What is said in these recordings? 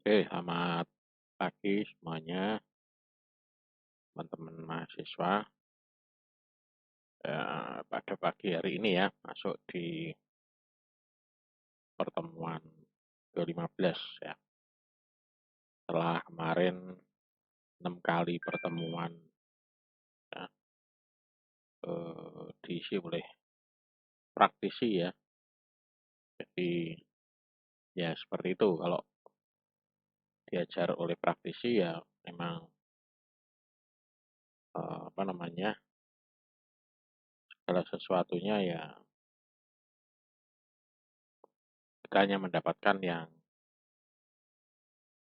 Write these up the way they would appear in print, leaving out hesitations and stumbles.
Oke, selamat pagi semuanya, teman-teman mahasiswa. Pada pagi hari ini ya, masuk di pertemuan ke-15 ya. Setelah kemarin 6 kali pertemuan ya, diisi oleh praktisi ya. Jadi ya seperti itu, kalau diajar oleh praktisi ya memang apa namanya, segala sesuatunya ya kita hanya mendapatkan yang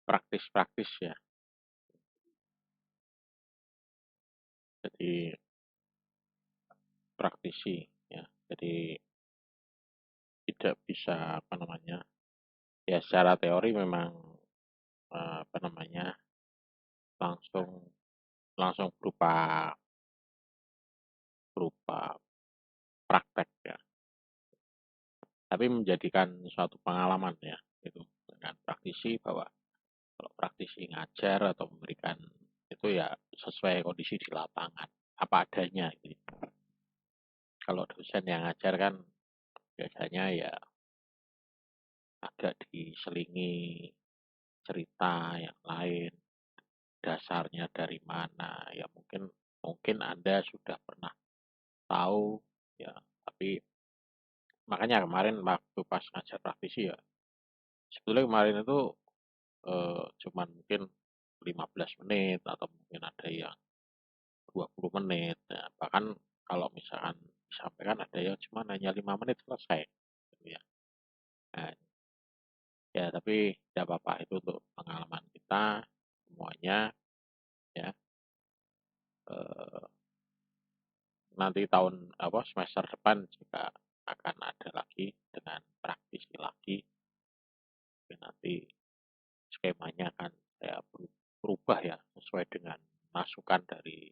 praktis-praktis ya. Jadi praktisi ya. Jadi tidak bisa apa namanya, ya secara teori memang apa namanya, langsung langsung berupa berupa praktek ya, tapi menjadikan suatu pengalaman ya, itu dengan praktisi bahwa kalau praktisi ngajar atau memberikan itu ya sesuai kondisi di lapangan, apa adanya gitu. Kalau dosen yang ngajar kan biasanya ya agak diselingi cerita yang lain, dasarnya dari mana, ya mungkin mungkin Anda sudah pernah tahu ya, tapi makanya kemarin waktu pas ngajar praktisi ya, sebetulnya kemarin itu cuman mungkin 15 menit atau mungkin ada yang 20 menit ya. Bahkan kalau misalkan disampaikan ada yang cuma hanya 5 menit selesai gitu ya. Nah, ya tapi tidak apa-apa, itu untuk pengalaman kita semuanya ya. Eh, Nanti tahun apa semester depan juga akan ada lagi dengan praktisi lagi. Tapi nanti skemanya akan saya berubah ya sesuai dengan masukan dari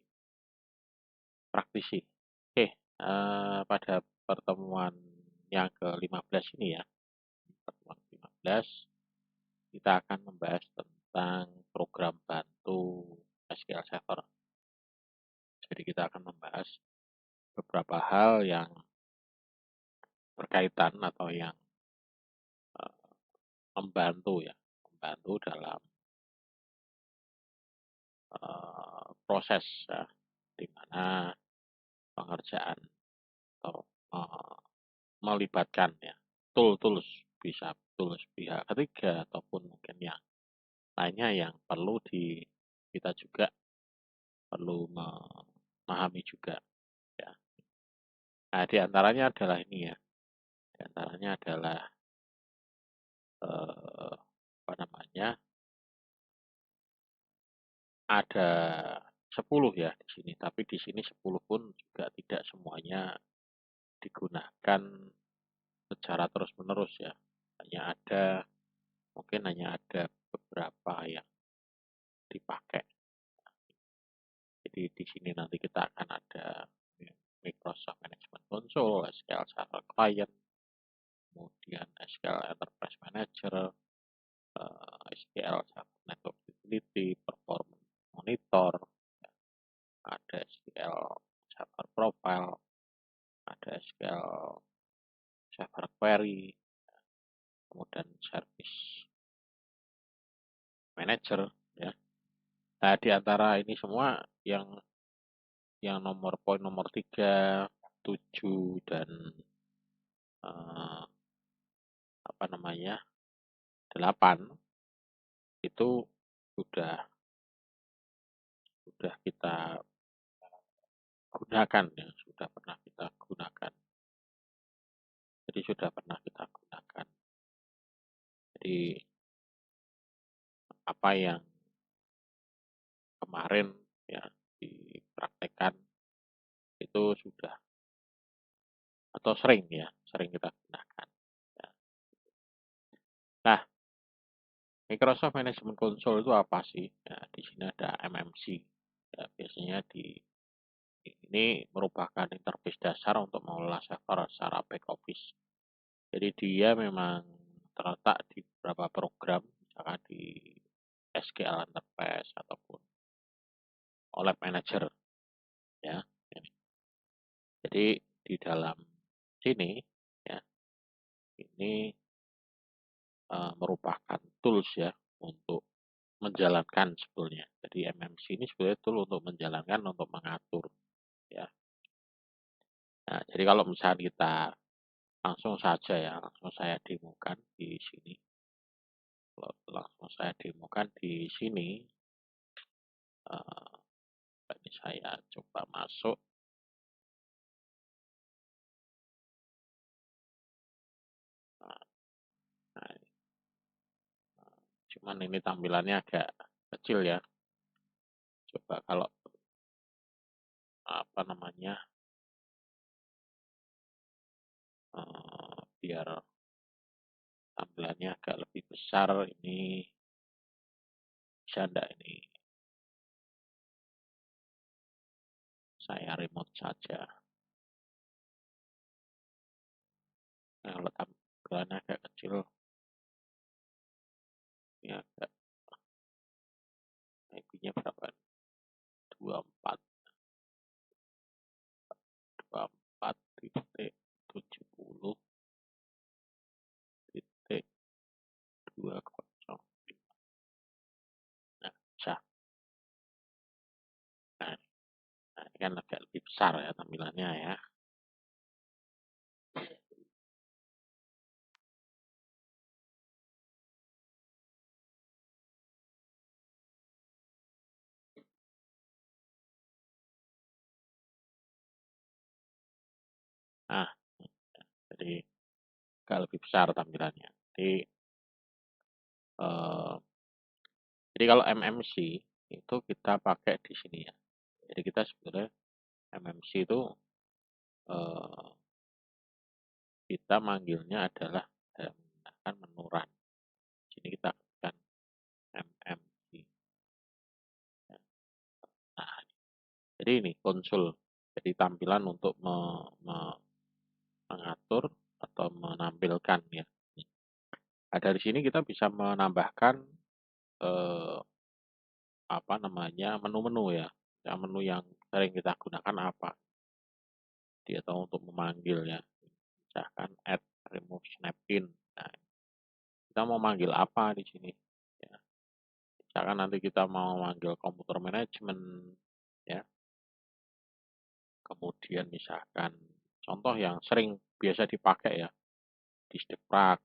praktisi. Oke, pada pertemuan yang ke-15 ini ya, pertemuan ke-15 kita akan membahas tentang program bantu SQL Server. Jadi kita akan membahas beberapa hal yang berkaitan atau yang eh, membantu ya, membantu dalam proses ya, di mana pengerjaan atau eh, melibatkan ya tools bisa tools pihak ketiga ataupun mungkin yang lainnya yang perlu kita juga perlu memahami juga ya. Nah, di antaranya adalah ini ya, di antaranya adalah apa namanya, ada 10 ya di sini, tapi di sini 10 pun juga tidak semuanya digunakan secara terus-menerus ya. Mungkin hanya ada beberapa yang dipakai. Jadi di sini nanti kita akan ada Microsoft Management Console, SQL Server Client, kemudian SQL Enterprise Manager, SQL Server Network Utility, Performance Monitor, ada SQL Server Profile, ada SQL Server Query, kemudian Service Manager ya. Nah, di antara ini semua yang nomor 3, 7 dan eh, apa namanya 8 itu sudah sudah kita gunakan ya, sudah pernah kita gunakan. Jadi sudah pernah kita gunakan. Jadi apa yang kemarin ya dipraktekkan itu sudah atau sering kita gunakan. Ya. Nah, Microsoft Management Console itu apa sih? Ya, di sini ada MMC. Ya, biasanya ini merupakan interface dasar untuk mengelola server secara back office. Jadi dia memang terletak di beberapa program, misalkan di via Interface ataupun OLED Manager ya. Jadi di dalam sini ya, ini merupakan tools ya untuk menjalankan sebetulnya. Jadi MMC ini sebetulnya tool untuk menjalankan, untuk mengatur ya. Nah, jadi kalau misalnya kita langsung saja ya, langsung saya demokan di sini. Langsung saya demokan di sini. Ini saya coba masuk. Nah, cuman ini tampilannya agak kecil ya. Coba kalau apa namanya, biar tampilannya agak lebih besar, ini bisa enggak ini saya remote saja. Nah, kalau tampilannya agak kecil, ini agak IP-nya berapa? 24.70.20. Nah, bisa. Nah, ini kan agak lebih besar ya tampilannya ya. Nah, jadi agak lebih besar tampilannya. Eh, jadi kalau MMC itu kita pakai di sini ya. Jadi kita sebenarnya MMC itu kita manggilnya adalah menggunakan menu run. Sini kita akan MMC. Nah, jadi ini konsol. Jadi tampilan untuk mengatur atau menampilkan ya. Nah, dari sini kita bisa menambahkan apa namanya, menu-menu ya. Ya, menu yang sering kita gunakan apa? Dia tahu untuk memanggil ya. Misalkan add, remove, snap in. Nah, kita mau manggil apa di sini? Ya. Misalkan nanti kita mau manggil komputer manajemen ya. Kemudian misalkan contoh yang sering biasa dipakai ya, Diskdeprak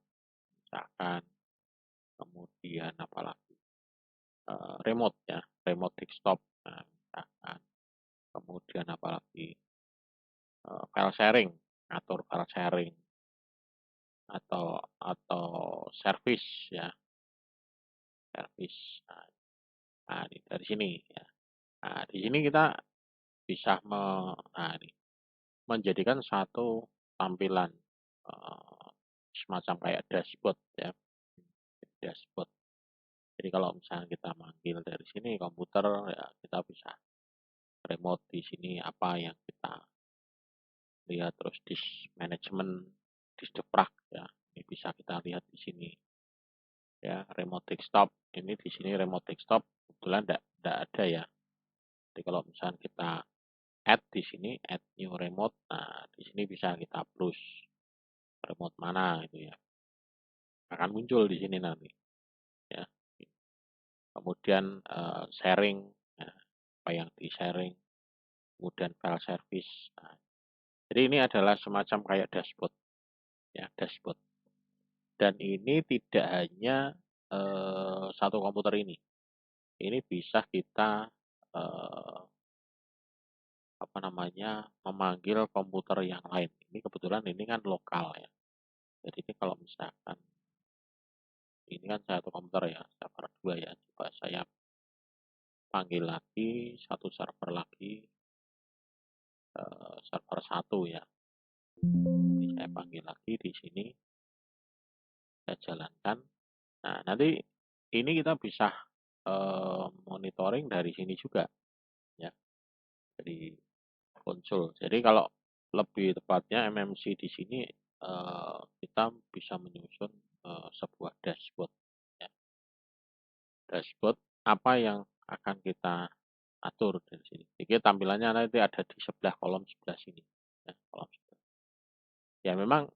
misalkan, kemudian apalagi remote ya, remote desktop, nah, misalkan, kemudian apalagi file sharing, atur file sharing atau service ya, service. Nah, ini dari sini ya. Nah, di sini kita bisa nah, ini, menjadikan satu tampilan semacam kayak dashboard ya, dashboard. Jadi kalau misalnya kita manggil dari sini komputer ya, kita bisa remote di sini apa yang kita lihat, terus disk management, Diskdeprak ya, ini bisa kita lihat di sini ya. Remote desktop, ini di sini remote desktop kebetulan tidak ada ya. Jadi kalau misalnya kita add di sini, add new remote, nah di sini bisa kita plus remote mana itu ya, akan muncul di sini nanti ya. Kemudian sharing ya, apa yang di sharing, kemudian file service. Nah, jadi ini adalah semacam kayak dashboard ya, dashboard. Dan ini tidak hanya satu komputer ini. Ini bisa kita apa namanya, memanggil komputer yang lain. Ini kebetulan ini kan lokal ya. Jadi ini kalau misalkan ini kan satu komputer ya, server 2 ya. Coba saya panggil lagi satu server lagi, server 1 ya. Ini saya panggil lagi di sini, saya jalankan. Nah, nanti ini kita bisa monitoring dari sini juga ya. Jadi konsol. Jadi kalau lebih tepatnya MMC di sini kita bisa menyusun sebuah dashboard ya. Dashboard apa yang akan kita atur dari sini. Jadi tampilannya nanti ada di sebelah kolom sebelah sini. Ya, kolom sebelah. Ya memang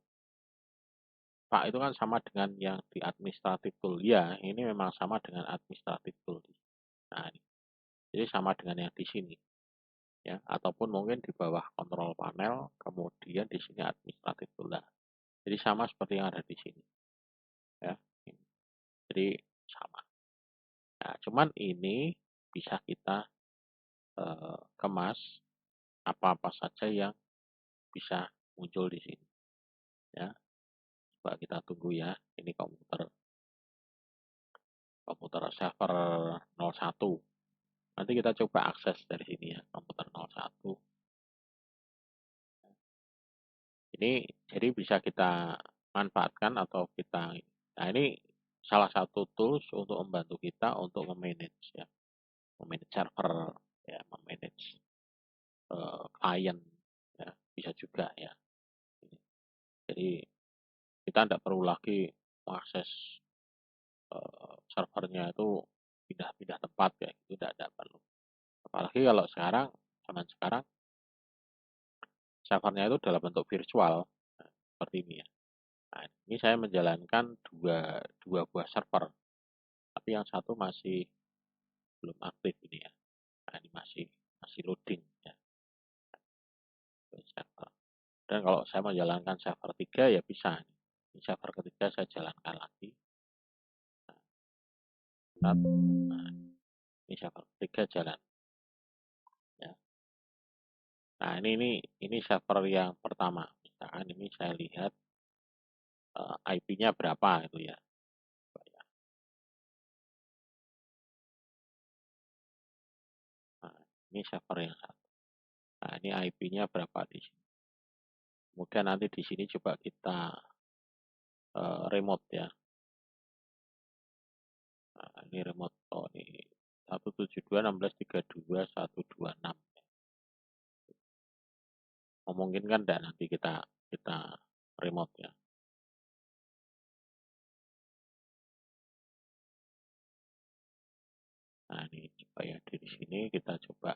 Pak itu kan sama dengan yang di administratif tool. Ya, ini memang sama dengan administratif tool. Nah, ini. Jadi sama dengan yang di sini. Ya, ataupun mungkin di bawah kontrol panel, kemudian di sini administratif tool. Nah, jadi sama seperti yang ada di sini. Ya, ini. Jadi sama. Nah, cuman ini bisa kita kemas apa-apa saja yang bisa muncul di sini. Ya, coba kita tunggu ya. Ini komputer server 01. Nanti kita coba akses dari sini ya, komputer 01. Ini jadi bisa kita manfaatkan atau kita, nah ini salah satu tools untuk membantu kita untuk memanage ya, memanage server ya, memanage klien ya, bisa juga ya. Jadi kita tidak perlu lagi mengakses servernya itu pindah-pindah tempat ya, itu tidak perlu. Apalagi kalau zaman sekarang servernya itu dalam bentuk virtual, nah, seperti ini ya. Nah, ini saya menjalankan dua buah server, tapi yang satu masih belum aktif ini ya. Nah, ini masih loading ya, server. Dan kalau saya menjalankan server 3 ya bisa. Ini server ketiga saya jalankan lagi. Nah, ini server ketiga jalan. Ya. Nah, ini server yang pertama. Misalkan ini saya lihat IP-nya berapa itu ya. Nah, ini server yang satu. Nah, ini IP-nya berapa di sini. Kemudian nanti di sini coba kita remote ya. Nah, ini remote. Oh, ini 172.16.32.126. Memungkinkan enggak nanti kita remote ya. Nah, ini coba ya di sini kita coba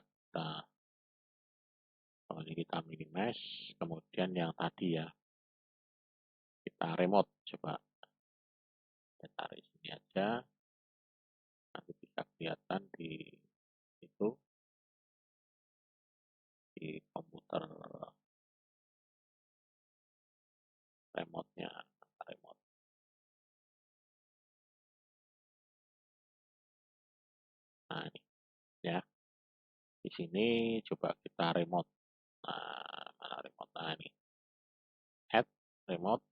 kita minimize, kemudian yang tadi ya kita remote, coba kita tarik sini aja, nanti bisa kelihatan di itu di komputer remote-nya, remote. Nah, ini ya. Di sini coba kita remote. Nah, mana remote? Nah, ini add remote.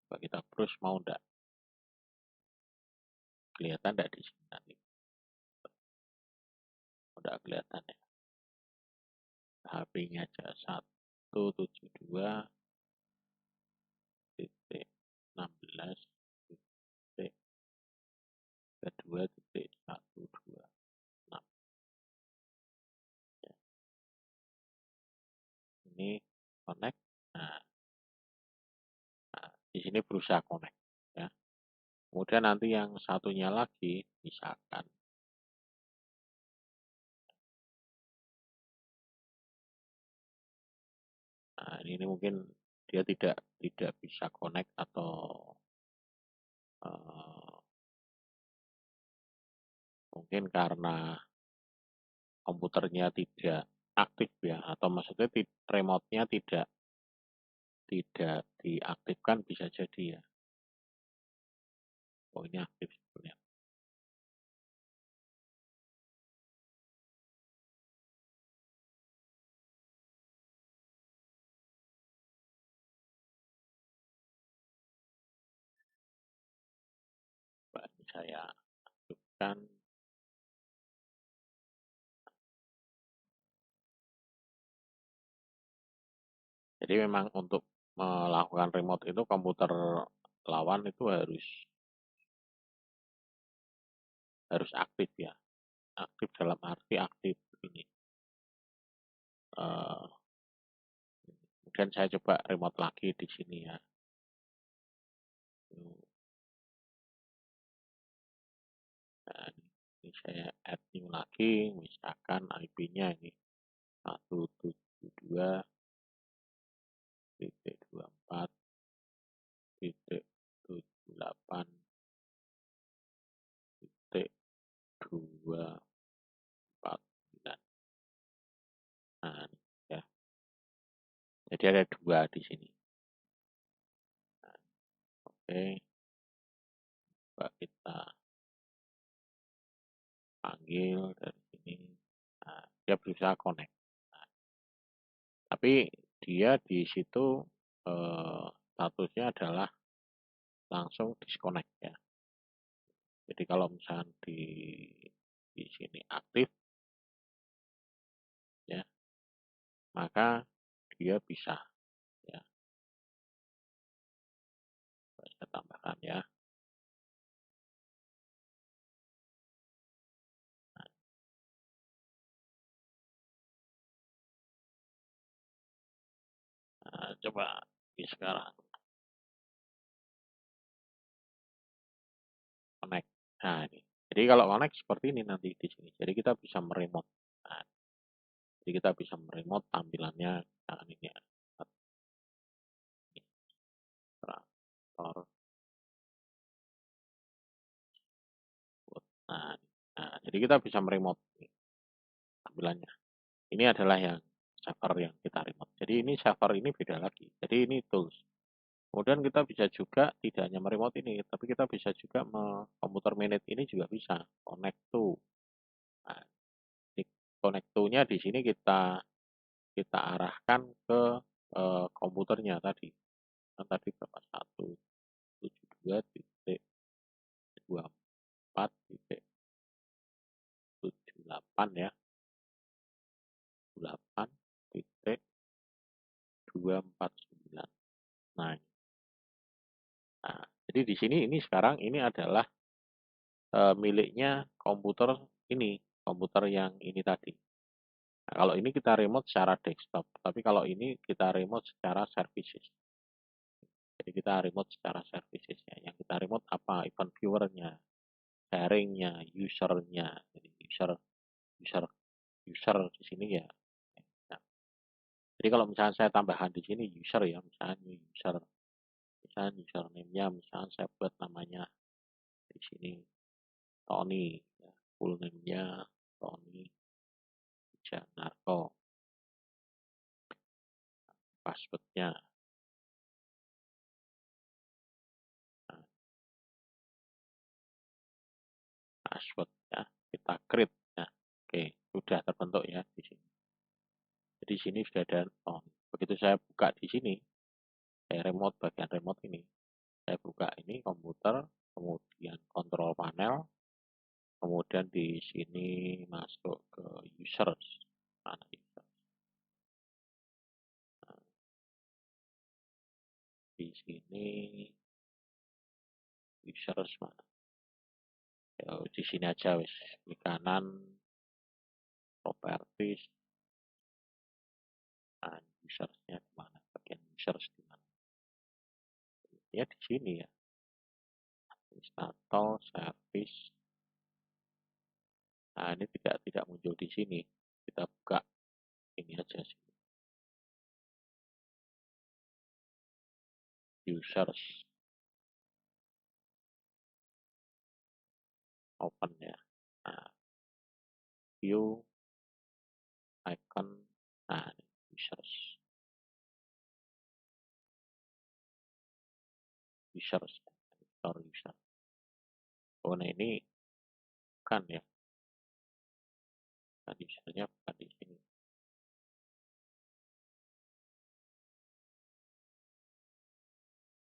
Coba kita browse, mau enggak? Kelihatan enggak di sini nanti? Udah kelihatan ya. HP-nya aja 172 titik 16 titik kedua titik 126 ya. Ini connect. Nah, di sini berusaha connect ya. Kemudian nanti yang satunya lagi misalkan ini mungkin dia tidak bisa connect atau mungkin karena komputernya tidak aktif ya, atau maksudnya remote-nya tidak diaktifkan, bisa jadi ya. Oh, ini aktif sebenarnya. Ini saya aktifkan. Jadi memang untuk melakukan remote itu komputer lawan itu harus aktif ya. Aktif dalam arti aktif ini. Kemudian saya coba remote lagi di sini ya. Nah, Ini saya add new lagi, misalkan IP-nya ini 172.24.249. Nah, ya. Jadi ada dua di sini. Nah, oke, coba kita panggil dari sini. Nah, dia berusaha connect. Nah, tapi dia di situ statusnya adalah langsung disconnect ya. Jadi kalau misalnya di sini aktif ya, maka dia bisa ya. Saya tambahkan ya. Nah, coba di sekarang connect. Nah, ini. Jadi kalau connect seperti ini nanti di sini. Jadi kita bisa meremote. Nah, jadi kita bisa meremote tampilannya. Misalkan ini ya. Operator. Nah, nah, jadi kita bisa meremote tampilannya. Ini adalah yang server yang kita remote. Jadi ini server ini beda lagi. Jadi ini tools. Kemudian kita bisa juga tidak hanya meremote ini, tapi kita bisa juga komputer manage ini juga bisa connect to. Nah, di connect to-nya di sini kita arahkan ke komputernya tadi. Kan tadi berapa? 172.24.78 ya. 8.249. Nah, nah, jadi di sini ini sekarang ini adalah miliknya komputer ini, komputer yang ini tadi. Nah, kalau ini kita remote secara desktop, tapi kalau ini kita remote secara services. Jadi kita remote secara servicesnya. Yang kita remote apa? Event viewernya, sharingnya, usernya. Jadi user user di sini ya. Nah, jadi kalau misalnya saya tambahkan di sini user ya, misalnya username-nya, misalnya saya buat namanya di sini Tony, ya, full name-nya Tony Janarko, password-nya, nah, password ya, kita create. Nah, oke, sudah terbentuk ya di sini. Jadi di sini sudah ada on. Begitu saya buka di sini, saya remote bagian remote ini, saya buka ini komputer, kemudian kontrol panel, kemudian di sini masuk ke users. Mana user? Nah, di sini users mana? Ya, di sini aja wis. Di kanan properties. Nah, usersnya di mana? Bagian users di mana? Ya di sini ya. Install service. Nah, ini tidak muncul di sini. Kita buka ini aja sih. Users. Open ya. Nah, view icon. Nah, ini users. Users. Store user. Oh, nah ini bukan ya. Nah, usernya bukan di sini.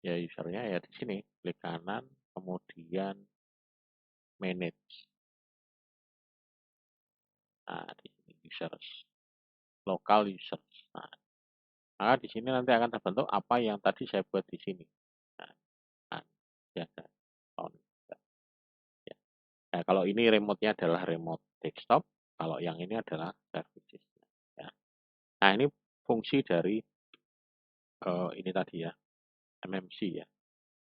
Ya, usernya ya di sini. Klik kanan, kemudian manage. Nah, di sini users. Local users. Nah, maka di sini nanti akan terbentuk apa yang tadi saya buat di sini. Nah, nah ya, ya. Nah, kalau ini remote-nya adalah remote desktop, kalau yang ini adalah services. Ya. Nah, ini fungsi dari ini tadi ya, MMC ya.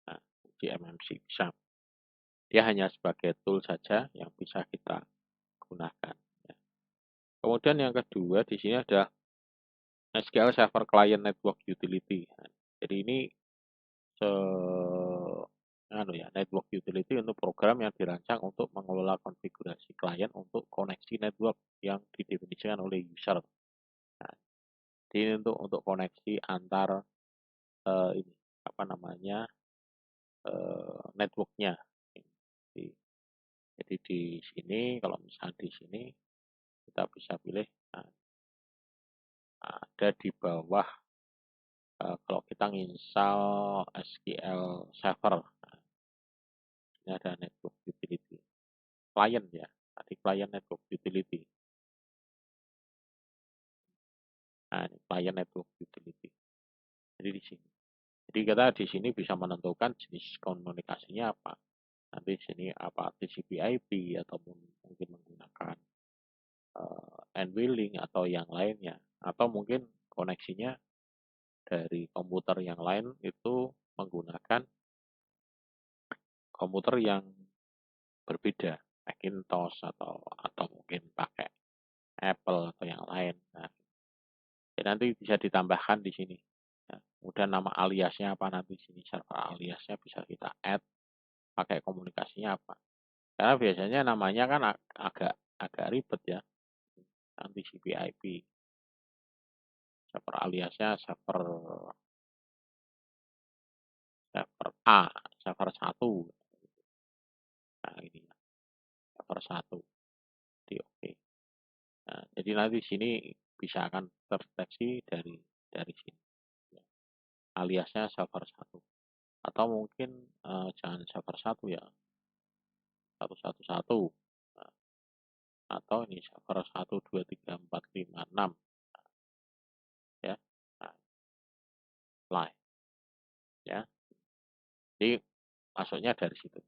Nah, fungsi MMC bisa Dia hanya sebagai tool saja yang bisa kita gunakan. Ya. Kemudian yang kedua di sini ada SQL Server Client Network Utility. Nah, jadi ini se network utility untuk program yang dirancang untuk mengelola konfigurasi klien untuk koneksi network yang didefinisikan oleh user. Nah, ini untuk koneksi antar ini apa namanya networknya. Jadi, jadi di sini kalau misalnya di sini kita bisa pilih nah, ada di bawah kalau kita nginstal SQL Server. Nah, ini ada network utility client ya. Tadi client network utility. Nah, ini client network utility. Jadi di sini. Jadi kita di sini bisa menentukan jenis komunikasinya apa. Nanti di sini apa TCP/IP ataupun mungkin menggunakan NVLink atau yang lainnya. Atau mungkin koneksinya dari komputer yang lain itu menggunakan komputer yang berbeda, Macintosh atau mungkin pakai Apple atau yang lain. Nah, jadi nanti bisa ditambahkan di sini. Nah, kemudian nama aliasnya apa nanti di sini server aliasnya bisa kita add pakai komunikasinya apa. Karena biasanya namanya kan agak agak ribet ya. Nanti TCP/IP. Server aliasnya server server A, server 1. Nah, ini server 1. Jadi oke. Nah, jadi nanti sini bisa akan terdeteksi dari sini. Ya. Aliasnya server 1. Atau mungkin jangan server 1 ya. 111. Nah, atau ini server 1 2 3 4 5 6 ya. Nah, line ya. Jadi masuknya dari situ.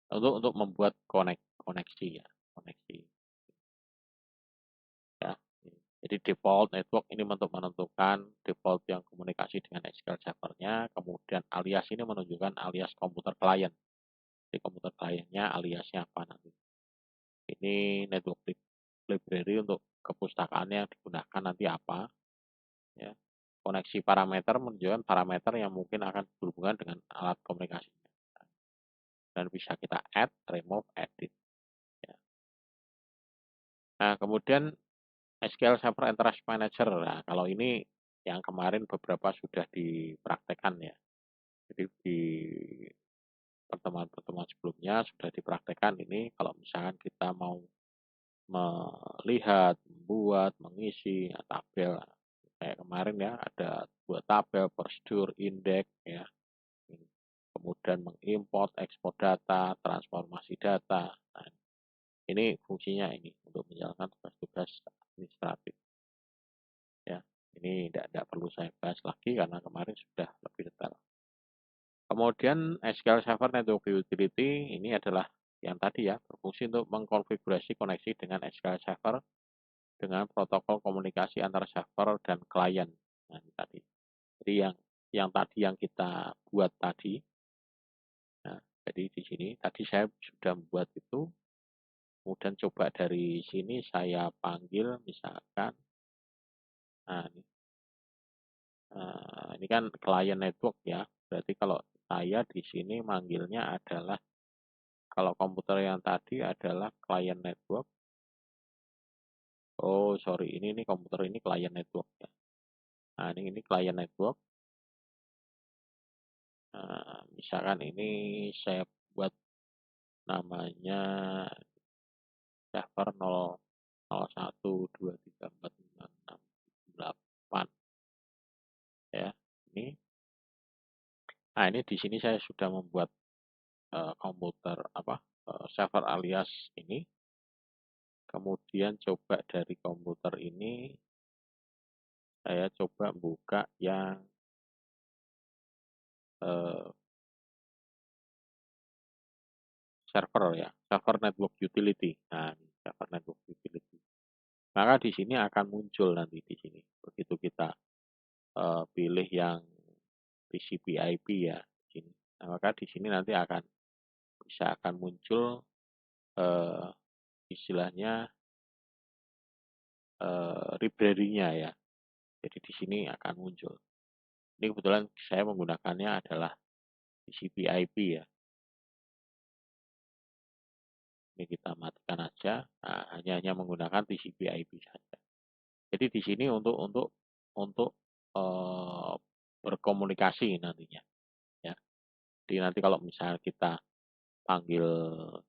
Untuk membuat koneksi ya, koneksi ya. Jadi default network ini untuk menentukan default yang komunikasi dengan SQL servernya, kemudian alias ini menunjukkan alias komputer klien. Di komputer kliennya aliasnya apa nanti. Ini network library untuk kepustakaannya yang digunakan nanti apa. Ya. Koneksi parameter menunjukkan parameter yang mungkin akan berhubungan dengan alat komunikasi. Dan bisa kita add, remove, edit. Ya. Nah, kemudian SQL Server Interface Manager. Nah, kalau ini yang kemarin beberapa sudah dipraktekkan ya. Jadi di pertemuan-pertemuan sebelumnya sudah dipraktekkan ini kalau misalkan kita mau melihat, membuat, mengisi tabel. Kayak kemarin ya ada buat tabel, prosedur, indeks ya. Kemudian mengimport, ekspor data, transformasi data. Nah, ini fungsinya ini untuk menjalankan tugas-tugas administratif. Ya, ini tidak perlu saya bahas lagi karena kemarin sudah lebih detail. Kemudian SQL Server Network Utility ini adalah yang tadi ya, berfungsi untuk mengkonfigurasi koneksi dengan SQL Server dengan protokol komunikasi antara server dan klien. Nah, ini tadi. Jadi yang tadi yang kita buat tadi. Nah, jadi di sini tadi saya sudah membuat itu. Kemudian coba dari sini saya panggil misalkan. Nah, ini kan klien network ya. Berarti kalau saya di sini manggilnya adalah kalau komputer yang tadi adalah klien network. Oh, sorry, ini komputer ini klien network ya. Nah, ini klien network. Nah, misalkan ini saya buat namanya server 001234566 ya. Ini. Nah, ini di sini saya sudah membuat komputer server alias ini. Kemudian coba dari komputer ini saya coba buka yang server ya, server network utility. Nah, ini server network utility. Maka di sini akan muncul nanti di sini. Begitu kita pilih yang TCP/IP ya di sini. Nah, maka di sini nanti akan bisa akan muncul istilahnya library-nya ya. Jadi di sini akan muncul. Ini kebetulan saya menggunakannya adalah TCP/IP ya. Ini kita matikan aja. Nah, hanya menggunakan TCP/IP saja. Jadi di sini untuk berkomunikasi nantinya ya. Jadi nanti kalau misalnya kita panggil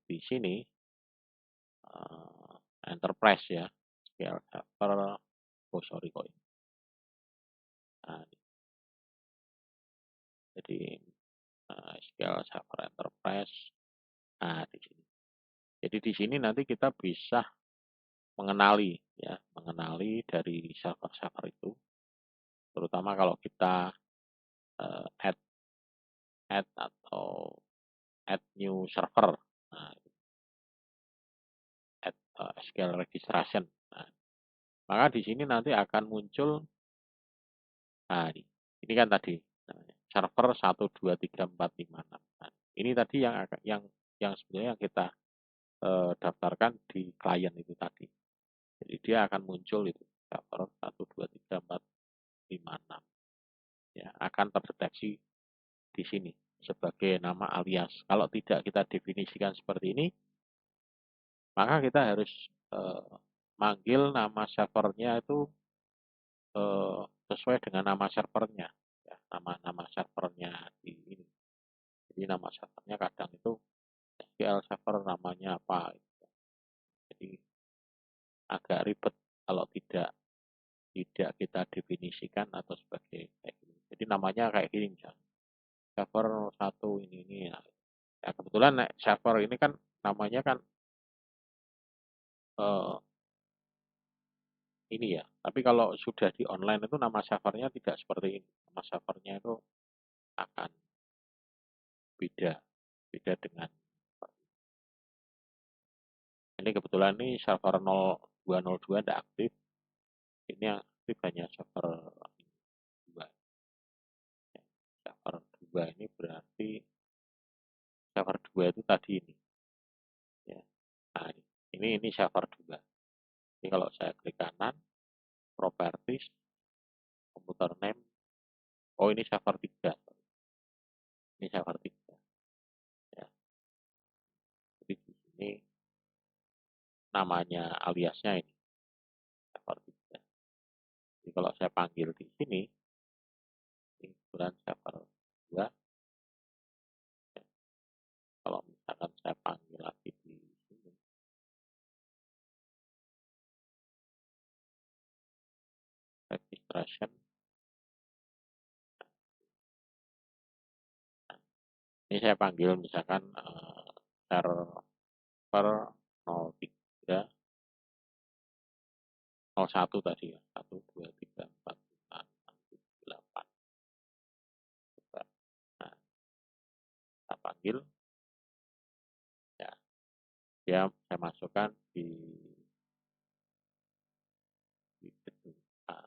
di sini enterprise ya, SQL Server, sorry kok. Nah, jadi SQL Server Enterprise. Nah, di sini. Jadi di sini nanti kita bisa mengenali dari server-server itu, terutama kalau kita add atau add new server, nah, add SQL registration. Nah, maka di sini nanti akan muncul, nah ini kan tadi server 1, 2, 3, 4, 5, 6. Nah, ini tadi yang sebenarnya yang kita daftarkan di klien itu tadi. Jadi dia akan muncul itu server 1, 2, 3, 4, 5, 6. Ya, akan terdeteksi di sini sebagai nama alias. Kalau tidak kita definisikan seperti ini, maka kita harus manggil nama servernya itu sesuai dengan nama servernya. Ya, nama servernya di ini. Jadi nama servernya kadang itu SQL server namanya apa. Gitu. Jadi agak ribet kalau tidak kita definisikan atau sebagai kayak gini. Jadi namanya kayak gini misalnya. Server 1 ini. Nah, ya kebetulan server ini kan namanya kan ini ya. Tapi kalau sudah di online itu nama servernya tidak seperti ini. Nama servernya itu akan beda dengan ini. Kebetulan ini server 0202 tidak aktif. Ini yang aktif hanya server 2. Server 2 ini berarti server 2 itu tadi ini. Ya. Nah, ini server 2. Jadi kalau saya klik kanan, properties, computer name, oh ini server 3. Ini server 3. Ya. Jadi di sini namanya aliasnya ini server 3. Jadi kalau saya panggil di sini, ini kebetulan server 2. Ya. Kalau misalkan saya panggil lagi di sini, registration, ini saya panggil misalkan server 03, 01 tadi ya, 1, 2, 3, 4, 5, 6, 7, 8. Nah, kita panggil, ya, dia saya masukkan di gedung A.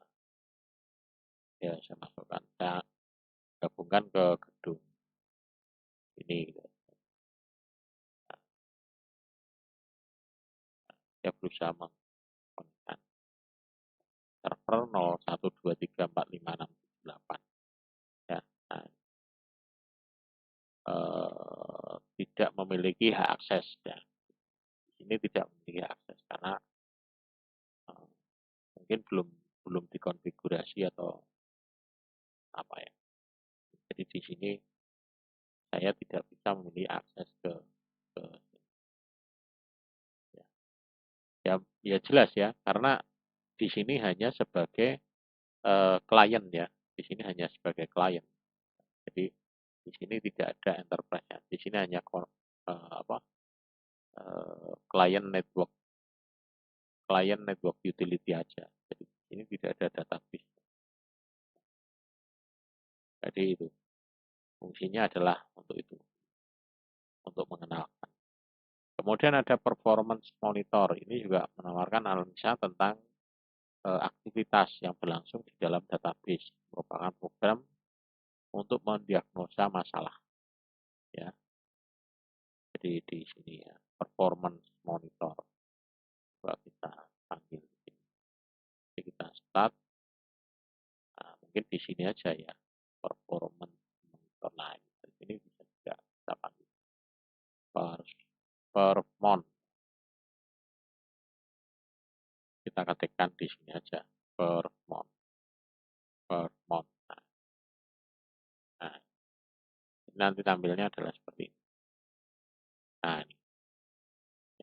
Ya, saya masukkan, saya gabungkan ke gedung ini. Gitu. Nah, saya berusaha mengkonekkan server 0123456788. Ya, nah, tidak memiliki hak akses ya. Ini tidak memiliki hak akses karena mungkin belum dikonfigurasi atau apa ya. Jadi di sini saya tidak bisa memiliki akses ke ya jelas ya, karena di sini hanya sebagai klien ya. Di sini hanya sebagai klien. Jadi di sini tidak ada enterprise ya. Di sini hanya client network utility aja. Jadi ini tidak ada database. Jadi itu fungsinya adalah untuk itu, untuk mengenalkan. Kemudian ada performance monitor. Ini juga menawarkan analisa tentang aktivitas yang berlangsung di dalam database. Merupakan program untuk mendiagnosa masalah. Ya. Jadi di sini ya, performance monitor. Coba kita panggil di sini. Jadi kita start. Nah, mungkin di sini aja ya, performance monitor. Nah, di sini bisa juga kita panggil permon. Kita ketikkan di sini aja, permon. Permon. Nah, ini nanti tampilnya adalah seperti ini. Nah, ini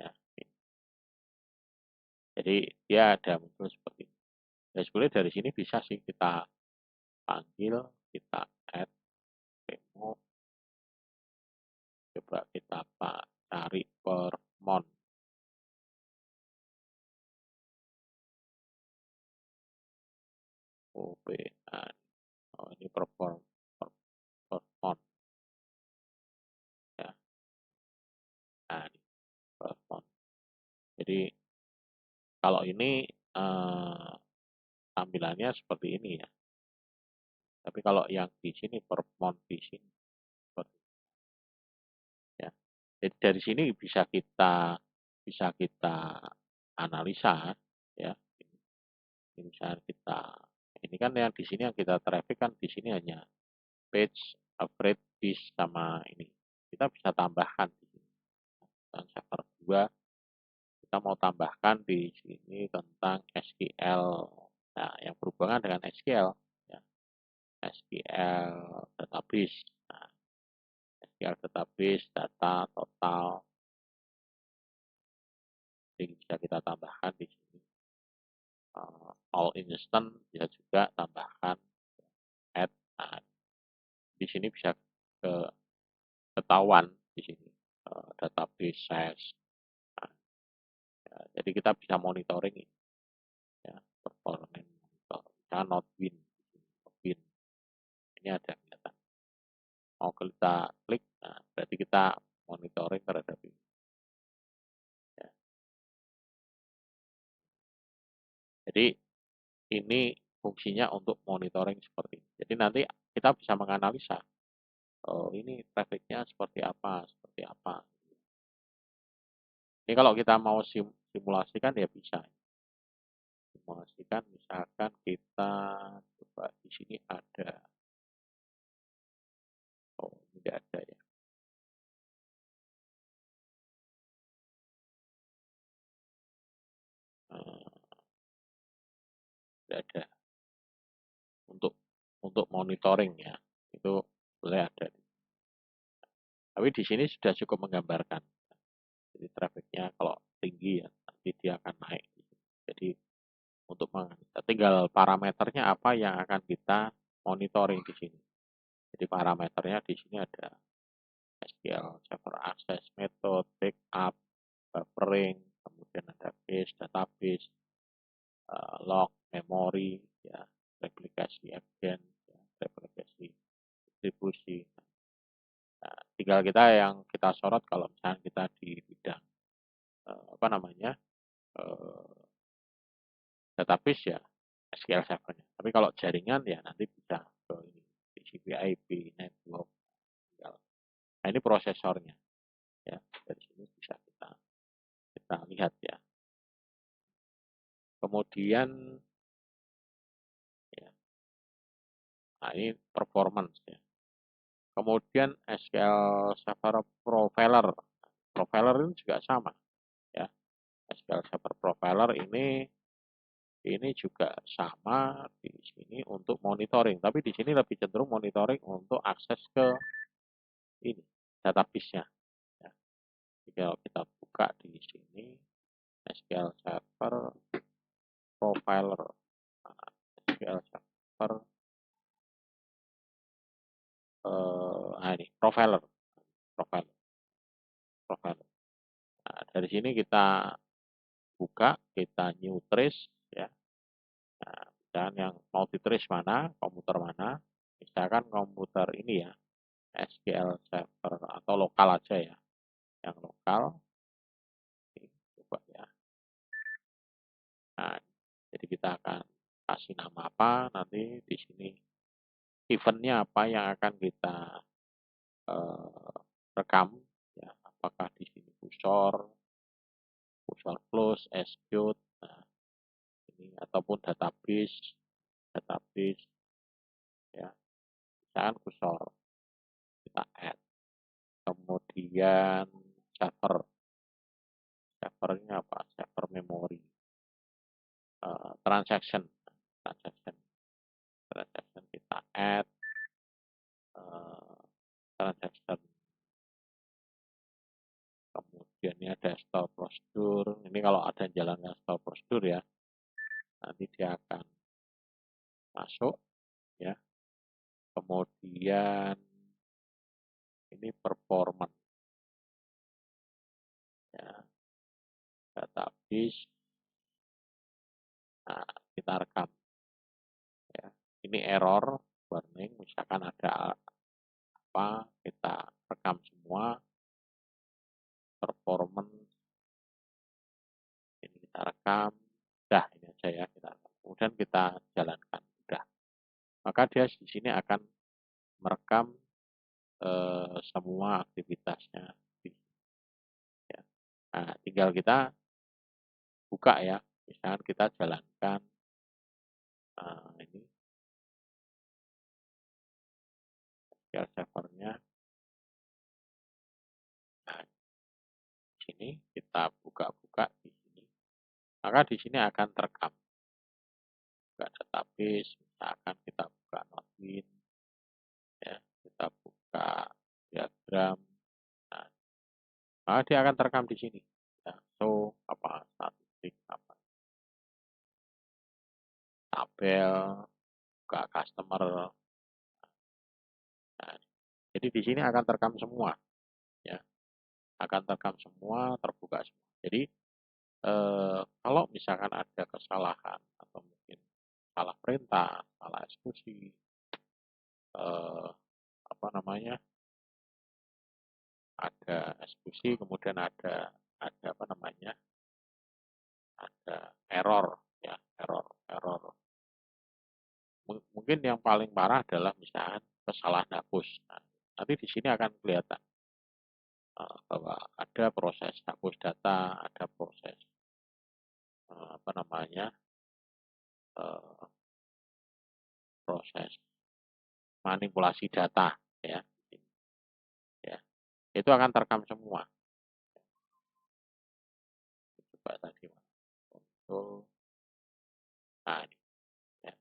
ya. Ini. Jadi dia ada muncul seperti ini. Ya, sebenarnya dari sini bisa sih kita panggil, kita add, remove, coba kita cari permon. OP, nah, oh, ini permon ya. Nah, ini permon. Jadi kalau ini tampilannya seperti ini ya. Tapi kalau yang di sini permon di sini seperti ya. Jadi dari sini bisa kita analisa ya. Ini misalnya ini kan yang di sini yang kita traffic kan di sini hanya page, upgrade, disk sama ini. Kita bisa tambahkan di sini. Dan server 2 kita mau tambahkan di sini tentang SQL. Nah, yang berhubungan dengan SQL ya. SQL database. Nah, SQL database data total. Jadi bisa kita tambahkan di sini. All instant bisa juga tambahkan add. Nah, di sini bisa ketahuan di sini database size. Nah, ya, jadi kita bisa monitoring ini ya, performance monitor. Misalnya not win, ini ada kelihatan. Mau kita klik, nah, berarti kita monitoring terhadap ini. Ya. Jadi ini fungsinya untuk monitoring seperti ini. Jadi nanti kita bisa menganalisa, oh ini trafficnya seperti apa, seperti apa. Ini kalau kita mau simulasikan ya bisa. Simulasikan misalkan kita coba di sini ada, oh ini tidak ada ya. Tidak ada untuk monitoring ya, itu boleh ada. Tapi di sini sudah cukup menggambarkan. Jadi trafficnya kalau tinggi ya nanti dia akan naik. Jadi untuk tinggal parameternya apa yang akan kita monitoring di sini. Jadi parameternya di sini ada SQL Server Access Method, Backup, Buffering, kemudian ada base, database, log, memori, ya, replikasi agent, ya, replikasi distribusi. Nah, tinggal kita yang kita sorot kalau misalnya kita di bidang apa namanya database ya SQL Server-nya. Tapi kalau jaringan ya nanti bisa ke ini TCP IP network. Nah ini prosesornya ya, dari sini bisa kita lihat ya. Kemudian ya, nah ini performance ya. Kemudian SQL Server Profiler. Profiler ini juga sama ya. SQL Server Profiler ini juga sama di sini untuk monitoring, tapi di sini lebih cenderung monitoring untuk akses ke ini database-nya. Ya. Jadi kalau kita buka di sini SQL Server Profiler, nah, SQL Server nah ini Profiler, Profiler, Profiler. Nah, dari sini kita buka, kita new trace ya. Nah, dan yang mau di trace mana, komputer mana, misalkan komputer ini ya, SQL Server atau lokal aja ya, yang lokal. Ini, coba ya. Nah, jadi kita akan kasih nama apa nanti di sini eventnya apa yang akan kita rekam ya, apakah di sini kursor close, execute, nah, ini ataupun database ya, misalkan kursor kita add, kemudian servernya apa? Server memori, transaction, transaction, transaction kita add, transaction, kemudian ini ada store prosedur. Ini kalau ada yang jalankan store prosedur ya, nanti dia akan masuk ya. Kemudian ini performance ya, database. Nah, kita rekam ya. Ini error warning, misalkan ada apa, kita rekam semua. Performance ini kita rekam, udah ini aja ya kita rekam. Kemudian kita jalankan, udah. Maka dia di sini akan merekam semua aktivitasnya. Ya. Nah, tinggal kita buka ya, misalkan kita jalankan ini file servernya. Nah, di sini kita buka-buka di sini, maka di sini akan terekam. Buka database, misalkan kita buka Nodewin, ya, kita buka diagram, nah, maka dia akan terekam di sini. Ya, so apa statistik, apa tabel, buka customer. Nah, jadi di sini akan terekam semua, ya, akan terekam semua, terbuka semua. Jadi kalau misalkan ada kesalahan atau mungkin salah perintah, salah eksekusi, apa namanya, ada eksekusi, kemudian ada apa namanya, ada error, ya, error. Mungkin yang paling parah adalah misalkan kesalahan hapus. Nah, nanti di sini akan kelihatan bahwa ada proses hapus data, ada proses apa namanya, proses manipulasi data, ya, ya, itu akan terekam semua. Coba tadi kontrol, nah ini, ya.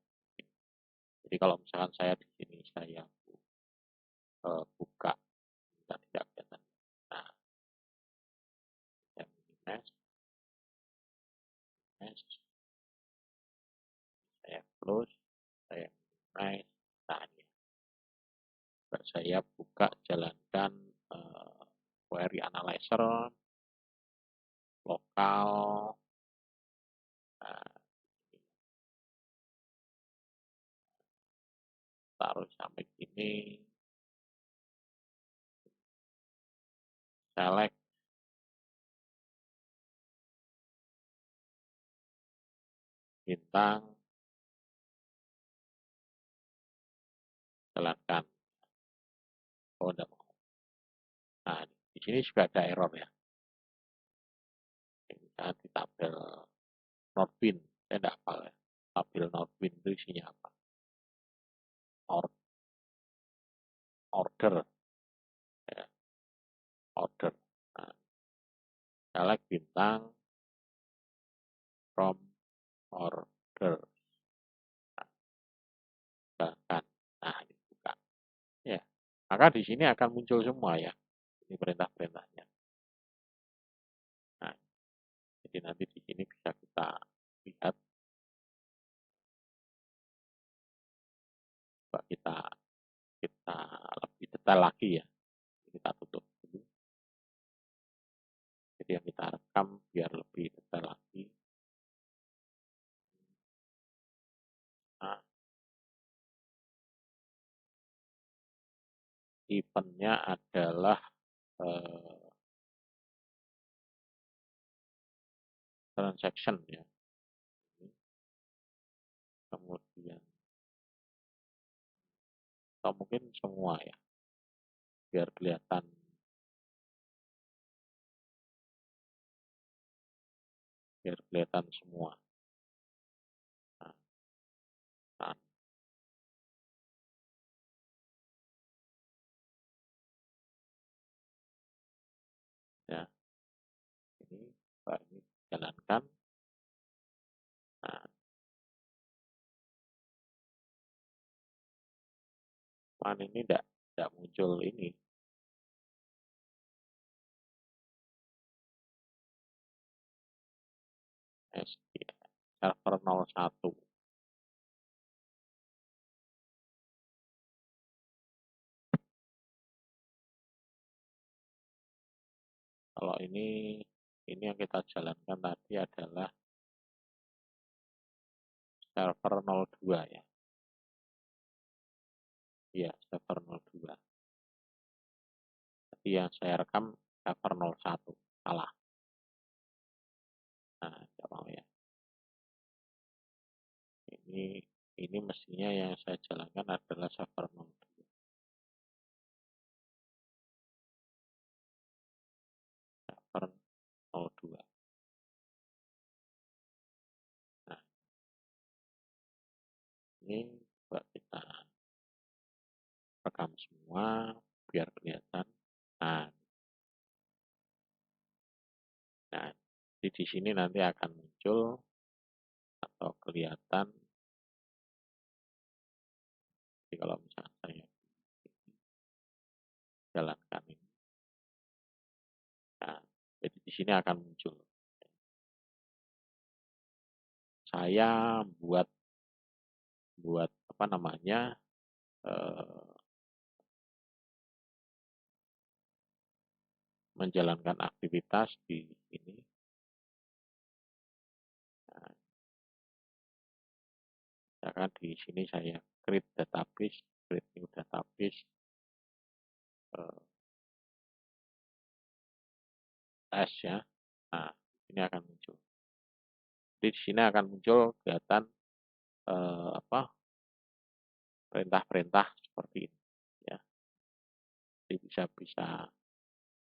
Jadi kalau misalkan saya di sini saya buka, kita tidak kelihatan. Nah, saya minimize, saya close, saya minimize. Nah, ini saya buka, jalankan query analyzer lokal. Nah, taruh sampai sini, select, bintang, jalankan. Oh, enggak mau. Nah, di sini juga ada error ya. Misalnya di tabel Nodewin, saya enggak hafal ya. Tabel Nodewin itu isinya apa? Order, ya, order. Nah, select bintang from order. Nah, nah ini buka. Ya, maka di sini akan muncul semua ya. Ini perintah-perintahnya. Nah, jadi nanti di sini bisa kita lihat, coba kita lebih detail lagi ya. Kita tutup dulu. Jadi yang kita rekam biar lebih detail lagi. Nah, eventnya adalah transaction ya. Kemudian atau mungkin semua ya, biar kelihatan biar kelihatan semua. Nah, nah, ya, ini Pak ini jalankan. Nah, ini tidak muncul ini SQL server 01. Kalau ini yang kita jalankan tadi adalah server 02 ya. Iya, server 02. Tapi yang saya rekam server 01. Salah. Nah, tidak mau ya. Ini mestinya yang saya jalankan adalah server 02. Server 02. Nah, ini coba kita rekam semua biar kelihatan. Nah, di sini nanti akan muncul atau kelihatan. Jadi kalau misalnya saya jalankan ini, nah, jadi di sini akan muncul. Saya buat apa namanya menjalankan aktivitas di ini. Nah, misalkan di sini saya create database, create new database, tes ya. Nah, ini akan muncul. Jadi di sini akan muncul kelihatan perintah-perintah seperti ini ya. Jadi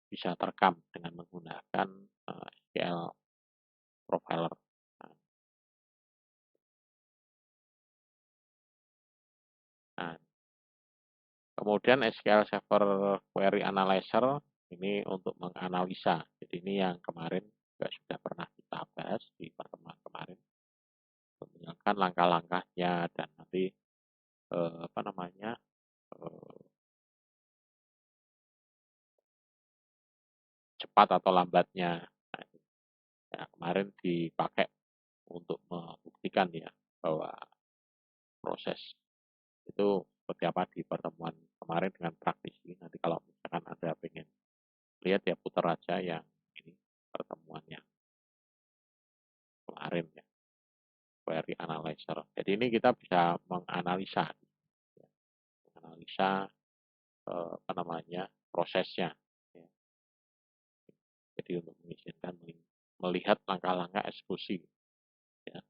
bisa terekam dengan menggunakan SQL Profiler. Nah, kemudian SQL Server Query Analyzer ini untuk menganalisa. Jadi ini yang kemarin juga sudah pernah kita bahas di pertemuan kemarin. Menjalankan langkah-langkahnya dan nanti cepat atau lambatnya. Nah, ya, kemarin dipakai untuk membuktikan ya bahwa proses itu seperti apa di pertemuan kemarin dengan praktisi. Nanti kalau misalkan Anda pengen lihat ya putar aja yang ini pertemuan yang kemarin ya, query analyzer. Jadi ini kita bisa menganalisa prosesnya. Ya. Jadi untuk mengizinkan melihat langkah-langkah eksekusi. Ya.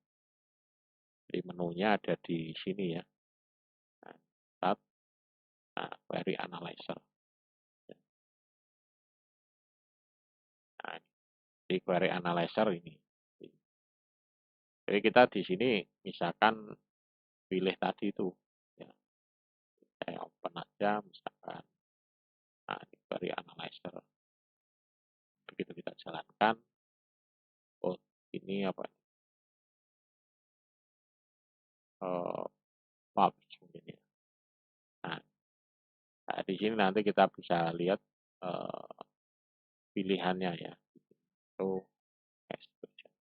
Jadi menunya ada di sini ya. Query analyzer. Ya. Nah, di query analyzer ini. Jadi kita di sini misalkan pilih tadi itu. Ya. Saya open aja misalkan. Nah, di query analyzer. Begitu kita jalankan. Oh, ini apa? Mungkin ya. Nah, di sini nanti kita bisa lihat pilihannya ya. Itu execution.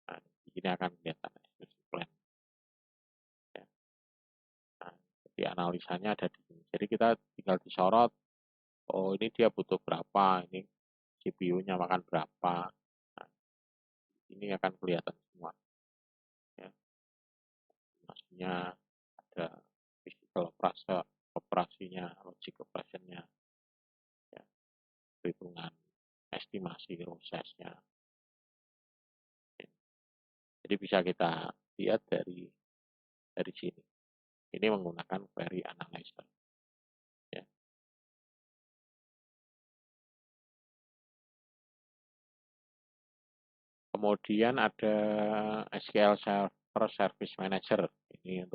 Nah, ini akan kelihatan execution plan. Ya. Nah, jadi analisanya ada di sini. Jadi kita tinggal disorot. Oh, ini dia butuh berapa? Ini CPU-nya makan berapa? Nah, ini akan kelihatan semua. Ya. Maksudnya ada physical operasinya, logic operation-nya, ya. Perhitungan estimasi prosesnya. Jadi bisa kita lihat dari sini. Ini menggunakan query analyzer. Ya. Kemudian ada SQL Server Service Manager. Ini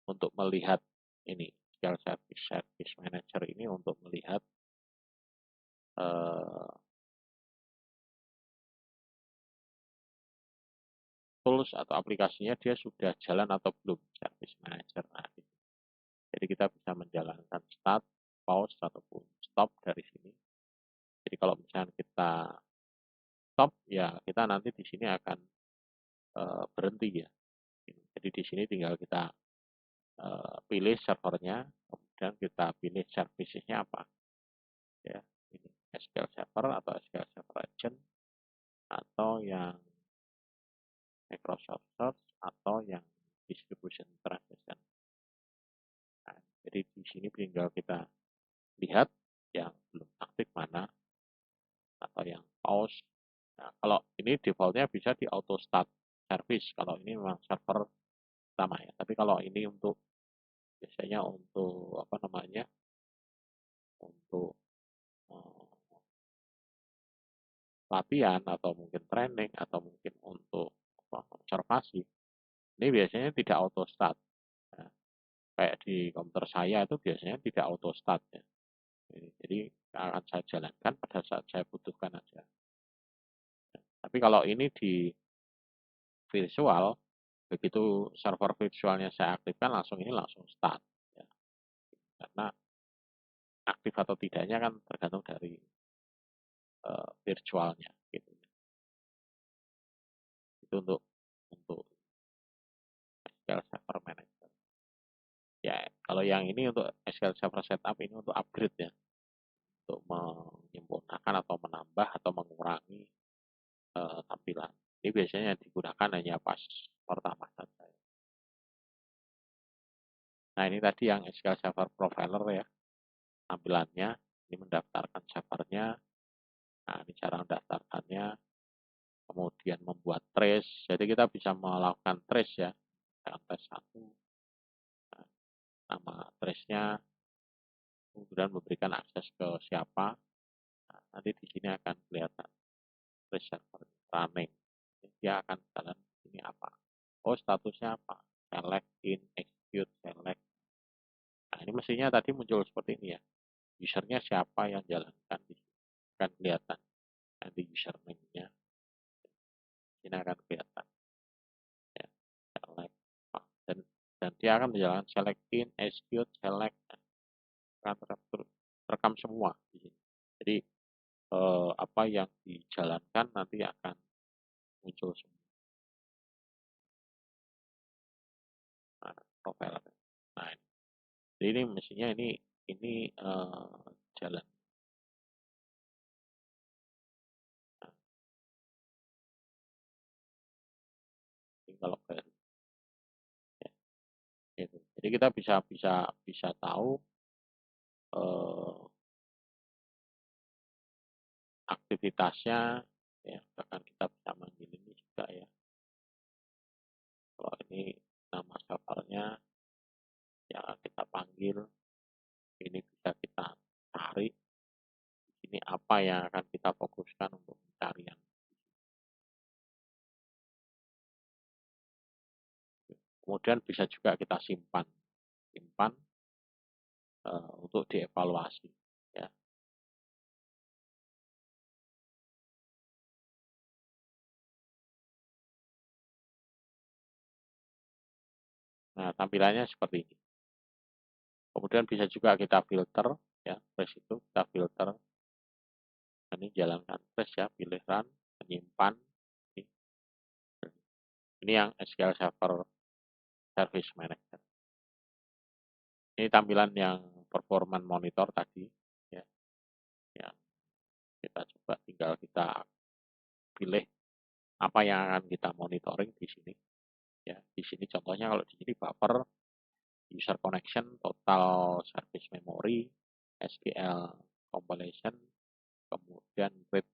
untuk melihat ini SQL Service Manager ini untuk melihat tools atau aplikasinya dia sudah jalan atau belum Service Manager. Nah, gitu. Jadi kita bisa menjalankan start, pause ataupun stop dari sini. Jadi kalau misalnya kita stop, ya kita nanti di sini akan berhenti ya. Jadi di sini tinggal kita pilih servernya, kemudian kita pilih servicesnya apa. Ya, ini SQL Server atau SQL Server Agent atau yang Microsoft Search atau yang Distribution Transaction. Nah, jadi di sini tinggal kita lihat yang belum aktif mana atau yang pause. Nah, kalau ini defaultnya bisa di auto start service kalau ini memang server utama ya. Tapi kalau ini untuk biasanya untuk apa namanya untuk latihan atau mungkin training atau mungkin untuk observasi ini biasanya tidak auto start. Nah, kayak di komputer saya itu biasanya tidak auto start ya. Jadi akan saya jalankan pada saat saya butuhkan aja. Tapi kalau ini di virtual, begitu server virtualnya saya aktifkan langsung ini langsung start. Ya. Karena aktif atau tidaknya kan tergantung dari virtualnya. Gitu. Itu untuk SQL Server Manager. Ya, kalau yang ini untuk SQL Server Setup ini untuk upgrade ya, untuk menyempurnakan atau menambah atau mengurangi tampilan. Ini biasanya digunakan hanya pas pertama saja. Nah, ini tadi yang SQL Server Profiler ya, tampilannya. Ini mendaftarkan servernya. Nah, ini cara mendaftarkannya. Kemudian membuat trace. Jadi kita bisa melakukan trace ya. Tes 1. Nah, nama trace-nya. Kemudian memberikan akses ke siapa. Nah, nanti di sini akan kelihatan trace server running. Dia akan jalan ini apa. Oh, statusnya apa. Select, in, execute, select. Nah, ini mestinya tadi muncul seperti ini ya. Usernya siapa yang jalankan di sini. Akan kelihatan. Nanti username-nya. Ini akan kelihatan. Ya, select. Dan dia akan menjalankan select in, execute, select. Akan terekam semua di sini. Jadi apa yang dijalankan nanti akan muncul semua. Nah, profile. Nah, ini mestinya ini jalan. Nah, ini kalau ya, gitu. Jadi kita bisa tahu aktivitasnya ya, bahkan kita bisa manggil ini juga ya. Kalau ini nama servernya yang kita panggil, ini bisa kita cari. Ini apa yang akan kita fokuskan untuk pencarian. Kemudian bisa juga kita simpan untuk dievaluasi. Ya. Nah, tampilannya seperti ini. Kemudian bisa juga kita filter, ya, trace itu kita filter. Ini jalankan trace ya, pilih run, menyimpan. Ini yang SQL Server Service Manager. Ini tampilan yang performance monitor tadi, ya, yang kita coba tinggal kita pilih apa yang akan kita monitoring di sini. Ya, di sini contohnya kalau di sini buffer, user connection, total service memory, SQL compilation, kemudian read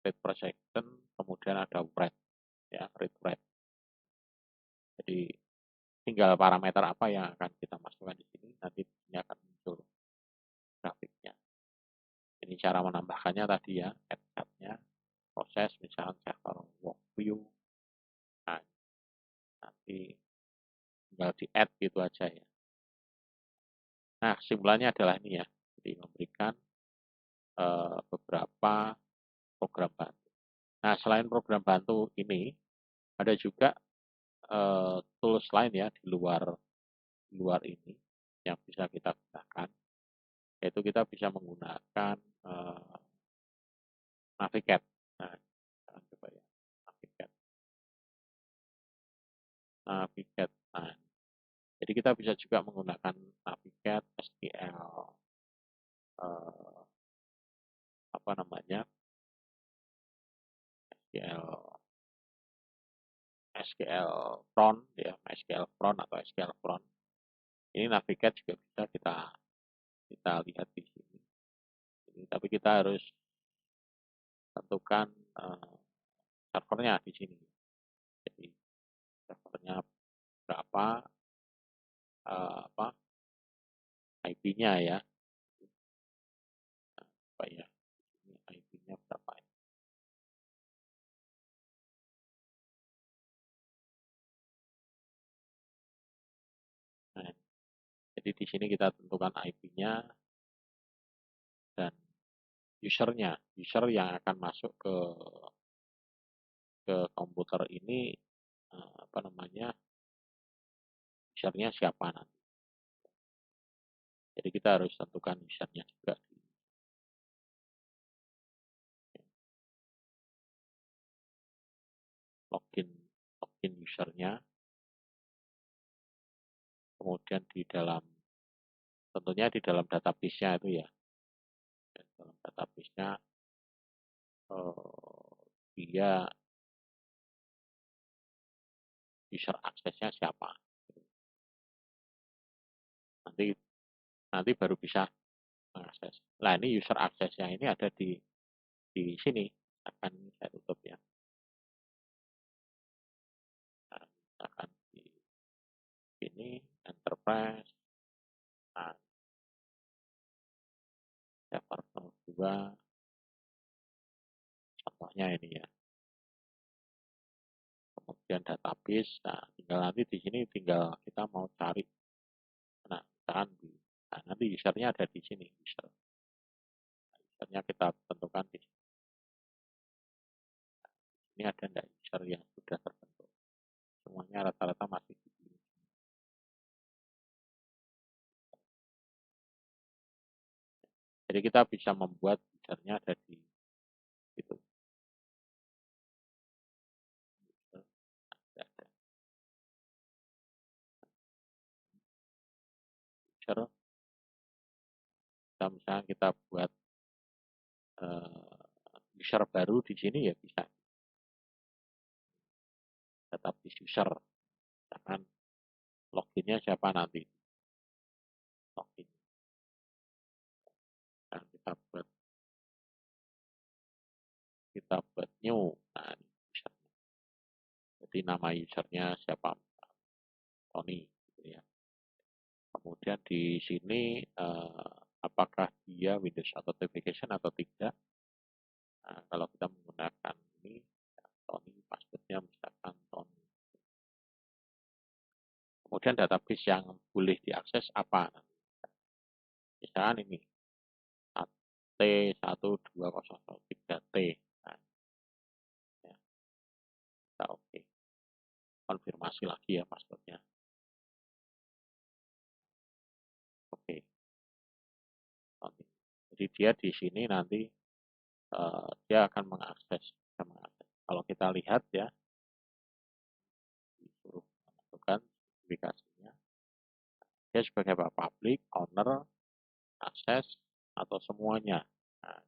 per second, kemudian ada write, ya, read write. Jadi tinggal parameter apa yang akan kita masukkan di sini, nanti ini akan muncul grafiknya. Ini cara menambahkannya tadi ya, add tab-nya, proses misalnya server tinggal di add gitu aja ya. Nah, kesimpulannya adalah ini ya, jadi memberikan beberapa program bantu. Nah, selain program bantu ini, ada juga tools lain ya di luar ini yang bisa kita gunakan, yaitu kita bisa menggunakan Navigat. Nah, coba ya, Navigat. Navigat. Nah, jadi kita bisa juga menggunakan Navigat, SQL, eh, apa namanya, SQL, SQL front ya, SQL front atau SQL front. Ini Navigat juga bisa kita lihat di sini. Jadi, tapi kita harus tentukan servernya di sini. Jadi servernya berapa, apa IP-nya ya, apa ya, ini IP-nya berapa ya. Nah, jadi di sini kita tentukan IP-nya dan usernya, user yang akan masuk ke komputer ini, apa namanya, usernya siapa nanti. Jadi kita harus tentukan usernya juga. Login usernya, kemudian tentunya di dalam database-nya itu ya. Dalam database-nya dia user aksesnya siapa. Nanti nanti baru bisa mengakses. Nah, ini user aksesnya ini ada di sini. Akan saya tutup ya. Nah, akan di sini enterprise. Nah, server 2 contohnya ini ya. Kemudian database. Nah, tinggal nanti di sini tinggal kita mau cari. Nah, misalkan nanti usernya ada di sini. Usernya kita tentukan di sini. Ini ada enggak user yang sudah terbentuk. Semuanya rata-rata masih di sini. Jadi kita bisa membuat usernya ada di itu. User, misalnya kita buat user baru di sini ya bisa. Database user. Jangan loginnya siapa nanti. Login. Dan kita buat new. Nah, ini usernya. Jadi nama usernya siapa? Tony. Gitu ya. Kemudian di sini apakah dia Windows Authentication atau tidak. Nah, kalau kita menggunakan ini, Tony, passwordnya misalkan Tony. Kemudian database yang boleh diakses apa? Misalkan ini, T12003T. Nah, ya, kita oke. Konfirmasi lagi ya passwordnya. Oke. Jadi dia di sini nanti dia akan mengakses. Kalau kita lihat ya, disuruh menentukan spesifikasinya. Dia sebagai apa? Public, owner, akses, atau semuanya. Nah,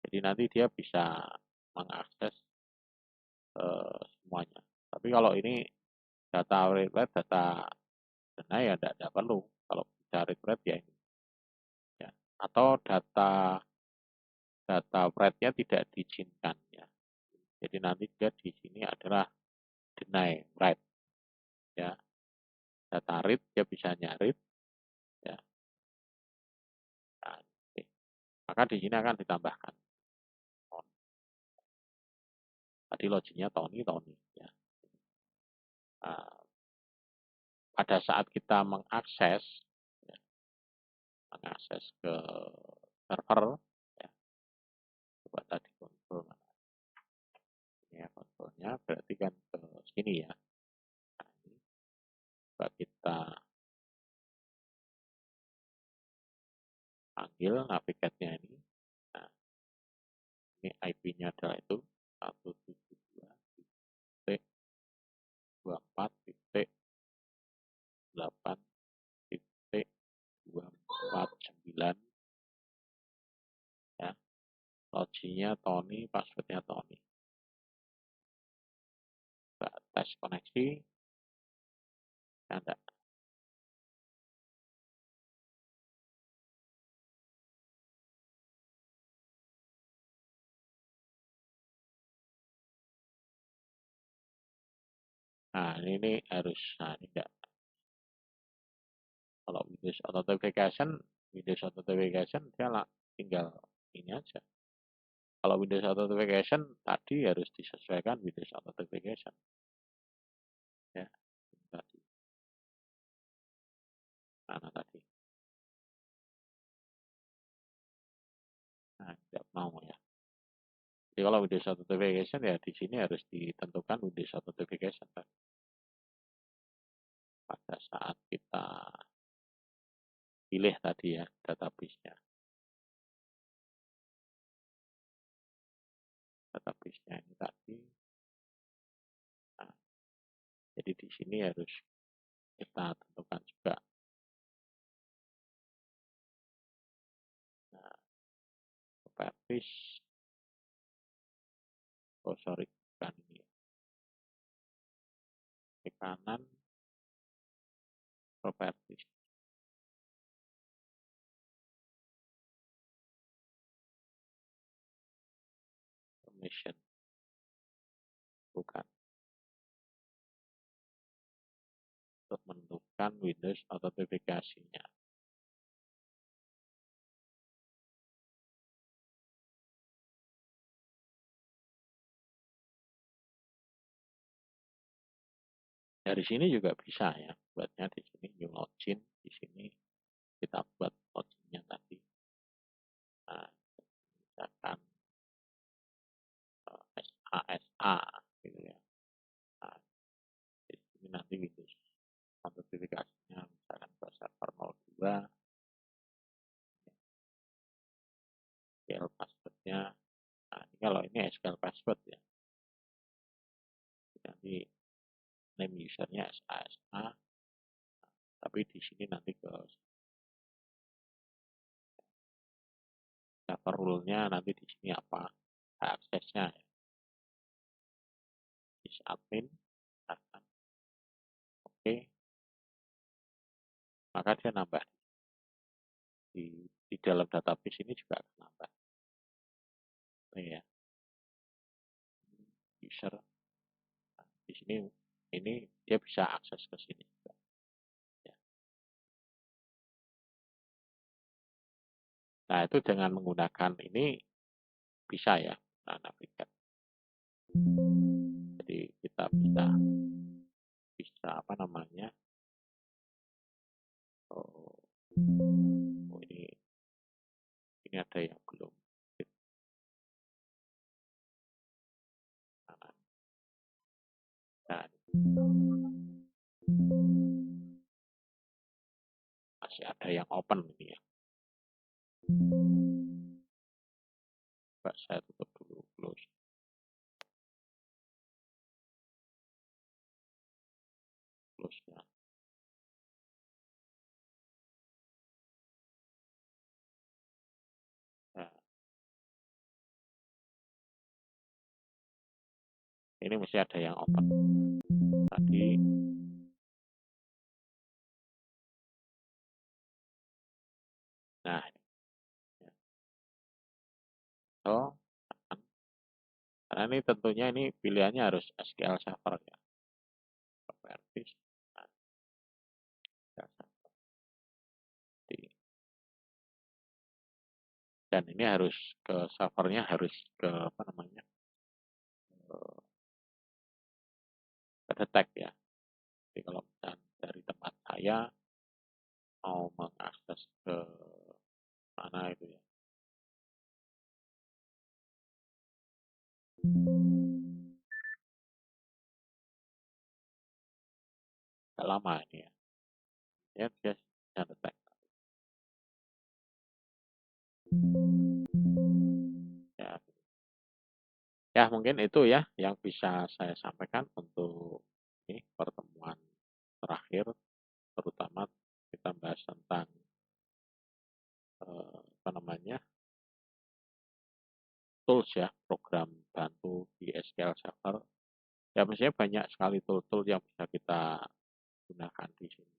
jadi nanti dia bisa mengakses semuanya. Tapi kalau ini data read write, data deny ya tidak perlu. Kalau bisa read write ya ini. Ya. Atau data write-nya tidak diizinkan ya. Jadi nanti dia di sini adalah deny write ya. Data read dia bisa nyarit ya. Nah, oke. Maka di sini akan ditambahkan tadi loginnya Tony ya. Nah, pada saat kita mengakses ke server, ya, coba tadi kontrol ini ya, kontrolnya berarti kan ke sini ya. Nah, ini coba kita panggil navigatnya ini. Nah, ini IP-nya adalah itu 172.24.8.249 ya. Loginya Tony, passwordnya Tony. Kita tes koneksi, ada. Nah, ini harus, nah ini enggak. Kalau Windows Authentication dia tinggal ini aja. Kalau Windows Authentication tadi harus disesuaikan Windows Authentication. Ya, tadi. Mana tadi? Nah, tidak mau ya. Jadi kalau Windows Authentication ya di sini harus ditentukan Windows Authentication pada saat kita pilih tadi ya database-nya. Database-nya ini tadi. Nah, jadi di sini harus kita tentukan juga. Nah, properties. Oh sorry, bukan ini. Di kanan properties. Permission. Bukan. Untuk menentukan Windows autentifikasinya. Dari sini juga bisa ya, buatnya di sini new login, di sini kita buat loginnya tadi. Nah, misalkan SASA gitu ya. Nah, di sini nanti Windows autentifikasinya misalkan ke server 02, SQL passwordnya. Nah, ini kalau ini SQL password ya. Nanti name usernya SASA, tapi di sini nanti ke server rule-nya nanti di sini apa aksesnya ya. Admin, oke, maka dia nambah di dalam database ini juga akan nambah. Ini ya, user nah, di sini ini dia bisa akses ke sini juga. Ya. Nah itu dengan menggunakan ini bisa ya, nah, navigate. Jadi kita bisa apa namanya? Oh, ini ada yang belum. Nah, masih ada yang open ini ya. Coba saya tutup dulu, close. Close ya. Nah, ini mesti ada yang open. Tadi nah ya. So, karena ini tentunya ini pilihannya harus SQL Server ya. Properties. Nah, dan ini harus ke servernya harus ke apa namanya? Ke detect ya. Jadi kalau misalkan dari tempat saya mau mengakses ke mana itu ya. Agak lama ini ya. Ya, dia bisa detect. Ya, ya mungkin itu ya yang bisa saya sampaikan untuk ini pertemuan terakhir, terutama kita bahas tentang apa namanya tools ya, program bantu di SQL Server. Ya misalnya banyak sekali tool-tool yang bisa kita gunakan di sini.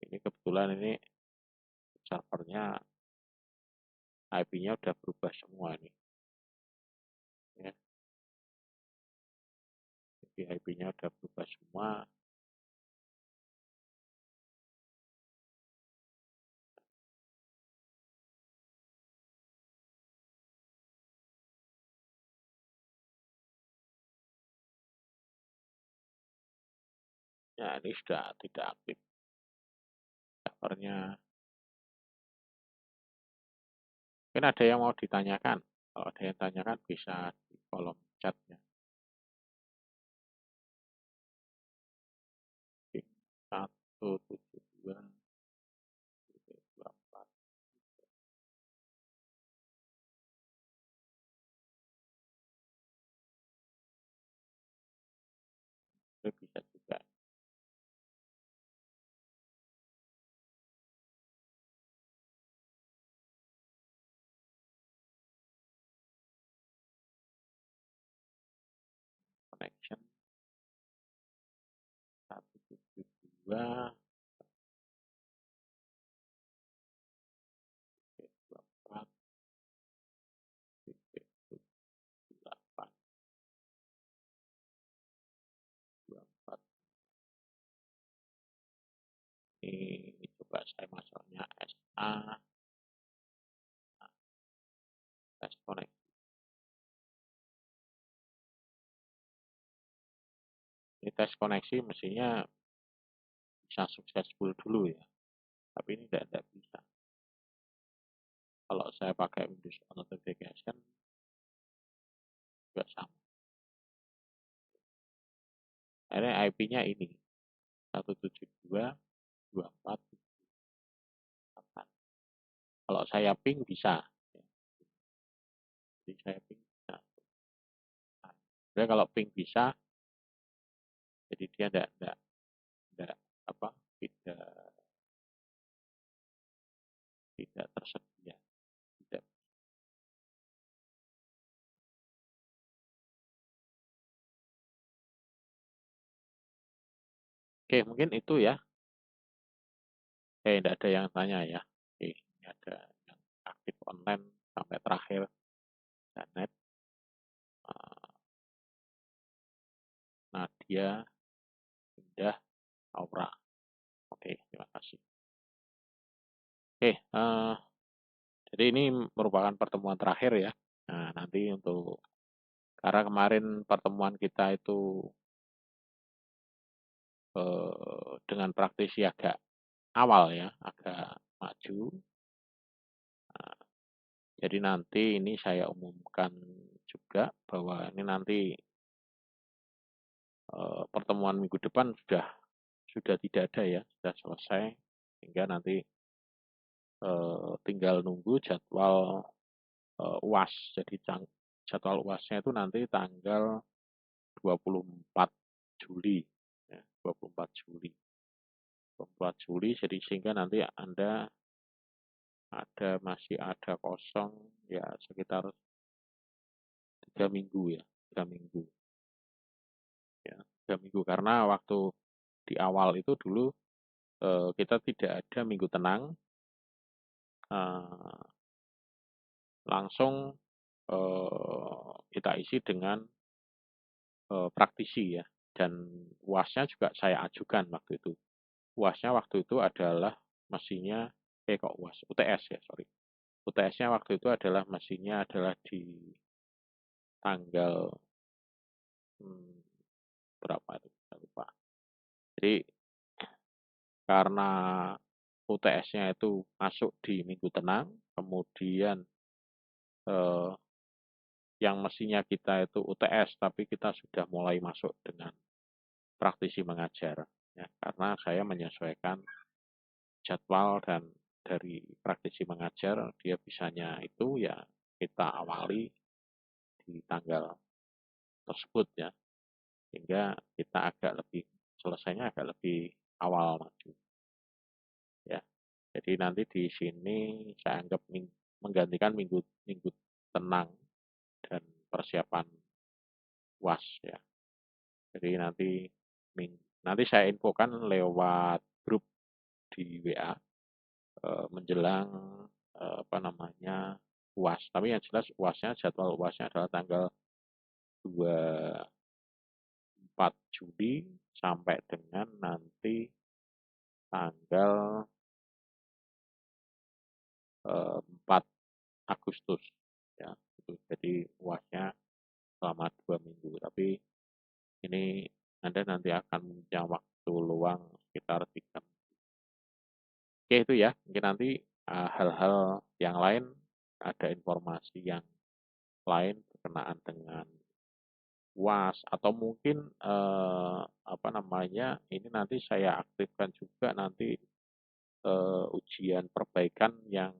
Ini kebetulan ini servernya IP-nya udah berubah semua nih. Ya, jadi IP-nya udah berubah semua. Ya ini sudah tidak aktif servernya. Mungkin ada yang mau ditanyakan. Kalau ada yang tanyakan bisa di kolom chatnya. 172 24 itu bisa juga connection 172 24 8 24. Ini coba saya masuknya SA tes koneksi. Ini tes koneksi mestinya bisa successful dulu ya. Tapi ini tidak bisa. Kalau saya pakai Windows Authentication juga sama. Akhirnya IP-nya ini 172.24.8. Kalau saya ping bisa. Jadi saya ping bisa. Jadi kalau ping bisa, jadi dia tidak apa tidak tidak tersedia. Tidak. Oke, mungkin itu ya. Tidak ada yang tanya ya. Oke, ini ada yang aktif online sampai terakhir. Janet, Nadia, Indah, Aura. Oke, terima kasih. Oke, jadi ini merupakan pertemuan terakhir ya. Nah, nanti untuk karena kemarin pertemuan kita itu dengan praktisi agak awal ya, agak maju. Nah, jadi nanti ini saya umumkan juga bahwa ini nanti pertemuan minggu depan sudah tidak ada ya, sudah selesai, sehingga nanti tinggal nunggu jadwal UAS. Jadi jadwal UASnya itu nanti tanggal 24 Juli, ya, 24 Juli. 24 Juli, jadi sehingga nanti Anda masih ada kosong ya sekitar 3 minggu ya, 3 minggu. Ya, 3 minggu karena waktu di awal itu dulu kita tidak ada minggu tenang, eh, langsung kita isi dengan praktisi ya, dan UASnya juga saya ajukan waktu itu. UASnya waktu itu adalah mesinnya kok UAS UTS ya, sorry. UTS-nya waktu itu adalah mesinnya adalah di tanggal berapa itu saya lupa. Jadi karena UTS-nya itu masuk di minggu tenang, kemudian eh, yang mestinya kita itu UTS, tapi kita sudah mulai masuk dengan praktisi mengajar. Ya, karena saya menyesuaikan jadwal dan dari praktisi mengajar, dia bisanya itu ya kita awali di tanggal tersebut ya, sehingga kita agak lebih selesainya agak lebih awal maju ya. Jadi nanti di sini saya anggap menggantikan minggu minggu tenang dan persiapan UAS ya. Jadi nanti saya infokan lewat grup di WA menjelang apa namanya UAS. Tapi yang jelas jadwal UASnya adalah tanggal 24 Juli sampai dengan nanti tanggal 4 Agustus ya. Jadi UASnya selama 2 minggu. Tapi ini Anda nanti akan punya waktu luang sekitar 3. Oke itu ya, mungkin nanti hal-hal yang lain, ada informasi yang lain berkenaan dengan UAS atau mungkin apa namanya ini nanti saya aktifkan juga nanti ujian perbaikan yang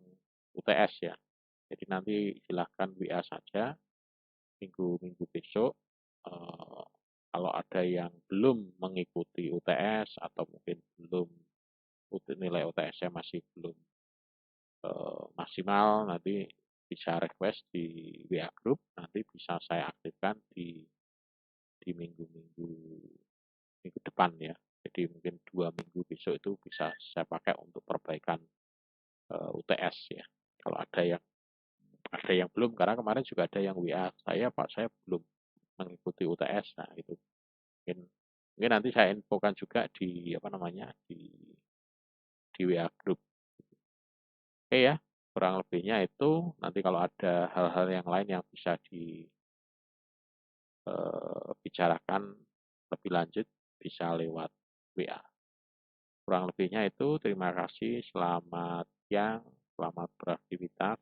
UTS ya. Jadi nanti silahkan WA saja minggu-minggu besok eh, kalau ada yang belum mengikuti UTS atau mungkin belum nilai UTS-nya masih belum maksimal, nanti bisa request di WA Group, nanti bisa saya aktifkan di minggu-minggu minggu depan ya. Jadi mungkin 2 minggu besok itu bisa saya pakai untuk perbaikan UTS ya. Kalau ada yang belum, karena kemarin juga ada yang WA saya, Pak saya belum mengikuti UTS, nah itu mungkin mungkin nanti saya infokan juga di apa namanya di WA Group. Oke ya, kurang lebihnya itu nanti kalau ada hal-hal yang lain yang bisa dibicarakan lebih lanjut bisa lewat WA. Kurang lebihnya itu terima kasih, selamat siang, selamat beraktivitas,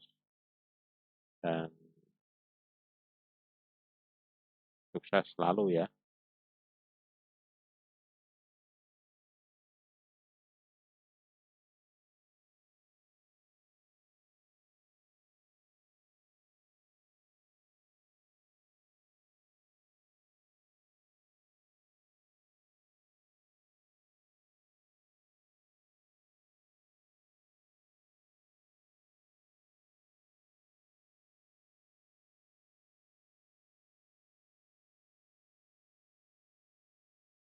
dan sukses selalu ya.